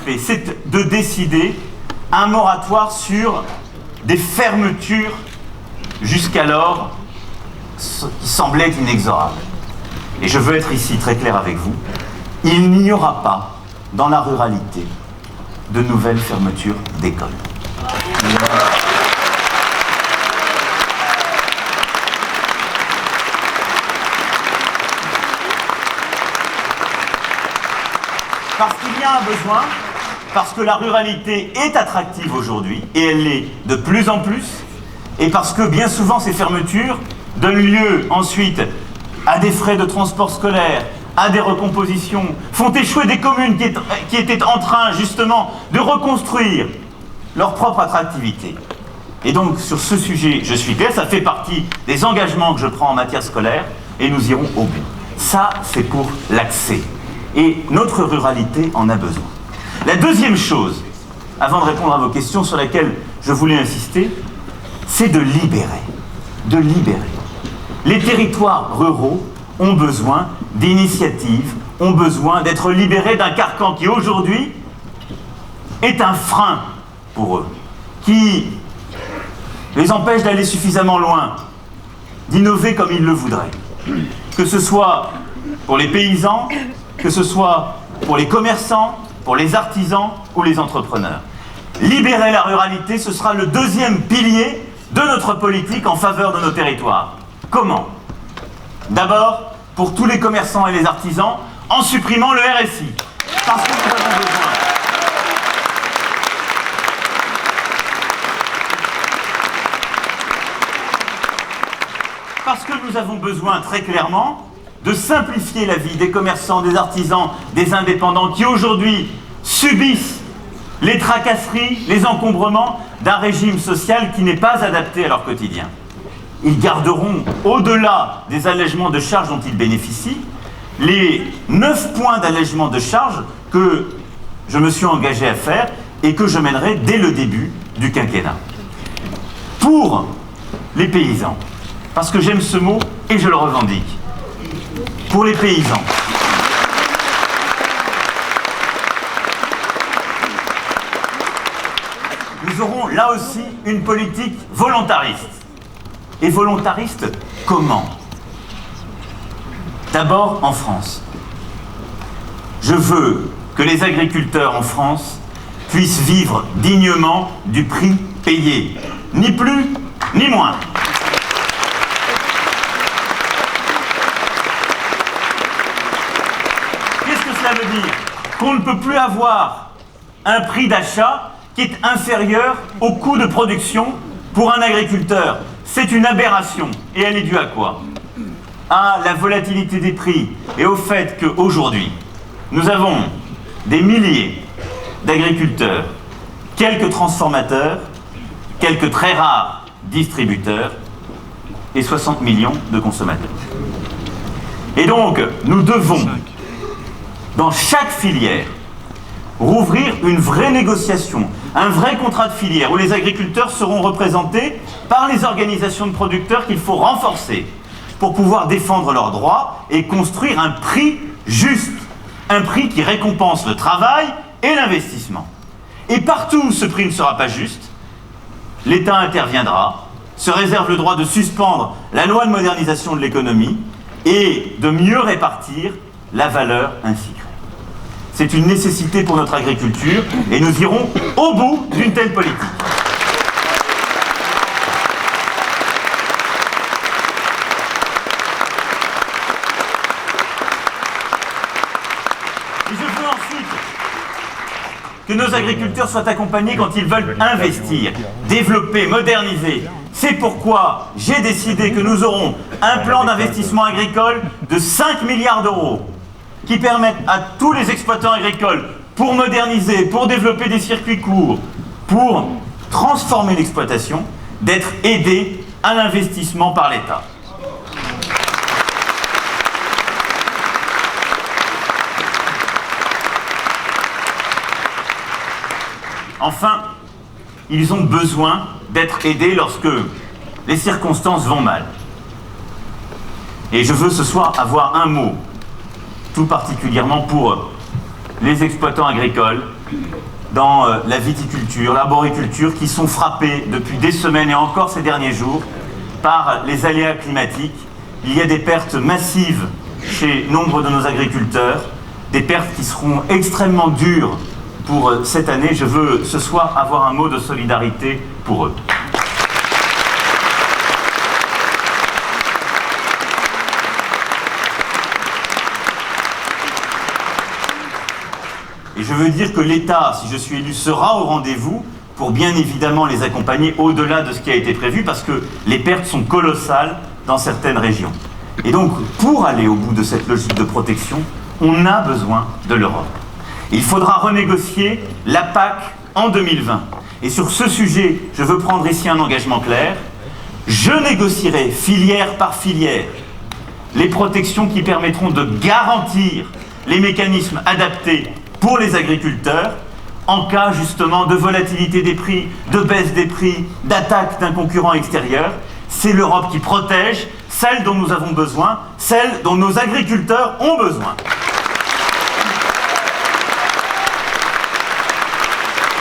aspect, c'est de décider un moratoire sur des fermetures jusqu'alors qui semblaient inexorables. Et je veux être ici très clair avec vous, il n'y aura pas dans la ruralité de nouvelles fermetures d'écoles. Parce qu'il y a un besoin, parce que la ruralité est attractive aujourd'hui, et elle l'est de plus en plus, et parce que bien souvent ces fermetures donnent lieu ensuite à des frais de transport scolaire, à des recompositions, font échouer des communes qui étaient en train justement de reconstruire leur propre attractivité. Et donc sur ce sujet, je suis clair, ça fait partie des engagements que je prends en matière scolaire, et nous irons au bout. Ça, c'est pour l'accès. Et notre ruralité en a besoin. La deuxième chose, avant de répondre à vos questions sur laquelle je voulais insister, c'est de libérer. De libérer. Les territoires ruraux ont besoin d'initiatives, ont besoin d'être libérés d'un carcan qui aujourd'hui est un frein pour eux, qui les empêche d'aller suffisamment loin, d'innover comme ils le voudraient. Que ce soit pour les paysans, que ce soit pour les commerçants, pour les artisans ou les entrepreneurs. Libérer la ruralité, ce sera le deuxième pilier de notre politique en faveur de nos territoires. Comment? D'abord, pour tous les commerçants et les artisans, en supprimant le RSI. Parce que nous avons besoin. Parce que nous avons besoin, très clairement, de simplifier la vie des commerçants, des artisans, des indépendants qui aujourd'hui subissent les tracasseries, les encombrements d'un régime social qui n'est pas adapté à leur quotidien. Ils garderont, au-delà des allègements de charges dont ils bénéficient, les 9 points d'allègement de charges que je me suis engagé à faire et que je mènerai dès le début du quinquennat. Pour les paysans, parce que j'aime ce mot et je le revendique. Pour les paysans. Nous aurons là aussi une politique volontariste. Et volontariste comment? D'abord en France. Je veux que les agriculteurs en France puissent vivre dignement du prix payé. Ni plus, ni moins. Ça veut dire qu'on ne peut plus avoir un prix d'achat qui est inférieur au coût de production pour un agriculteur. C'est une aberration. Et elle est due à quoi? À la volatilité des prix et au fait qu'aujourd'hui, nous avons des milliers d'agriculteurs, quelques transformateurs, quelques très rares distributeurs et 60 millions de consommateurs. Et donc, nous devons dans chaque filière, rouvrir une vraie négociation, un vrai contrat de filière où les agriculteurs seront représentés par les organisations de producteurs qu'il faut renforcer pour pouvoir défendre leurs droits et construire un prix juste, un prix qui récompense le travail et l'investissement. Et partout où ce prix ne sera pas juste, l'État interviendra, se réserve le droit de suspendre la loi de modernisation de l'économie et de mieux répartir la valeur ainsi créée. C'est une nécessité pour notre agriculture et nous irons au bout d'une telle politique. Et je veux ensuite que nos agriculteurs soient accompagnés quand ils veulent investir, développer, moderniser. C'est pourquoi j'ai décidé que nous aurons un plan d'investissement agricole de 5 milliards d'euros qui permettent à tous les exploitants agricoles, pour moderniser, pour développer des circuits courts, pour transformer l'exploitation, d'être aidés à l'investissement par l'État. Enfin, ils ont besoin d'être aidés lorsque les circonstances vont mal. Et je veux ce soir avoir un mot, tout particulièrement pour les exploitants agricoles dans la viticulture, l'arboriculture, qui sont frappés depuis des semaines et encore ces derniers jours par les aléas climatiques. Il y a des pertes massives chez nombre de nos agriculteurs, des pertes qui seront extrêmement dures pour cette année. Je veux ce soir avoir un mot de solidarité pour eux. Et je veux dire que l'État, si je suis élu, sera au rendez-vous pour bien évidemment les accompagner au-delà de ce qui a été prévu, parce que les pertes sont colossales dans certaines régions. Et donc, pour aller au bout de cette logique de protection, on a besoin de l'Europe. Il faudra renégocier la PAC en 2020. Et sur ce sujet, je veux prendre ici un engagement clair. Je négocierai filière par filière les protections qui permettront de garantir les mécanismes adaptés pour les agriculteurs en cas justement de volatilité des prix, de baisse des prix, d'attaque d'un concurrent extérieur. C'est l'Europe qui protège, celle dont nous avons besoin, celle dont nos agriculteurs ont besoin.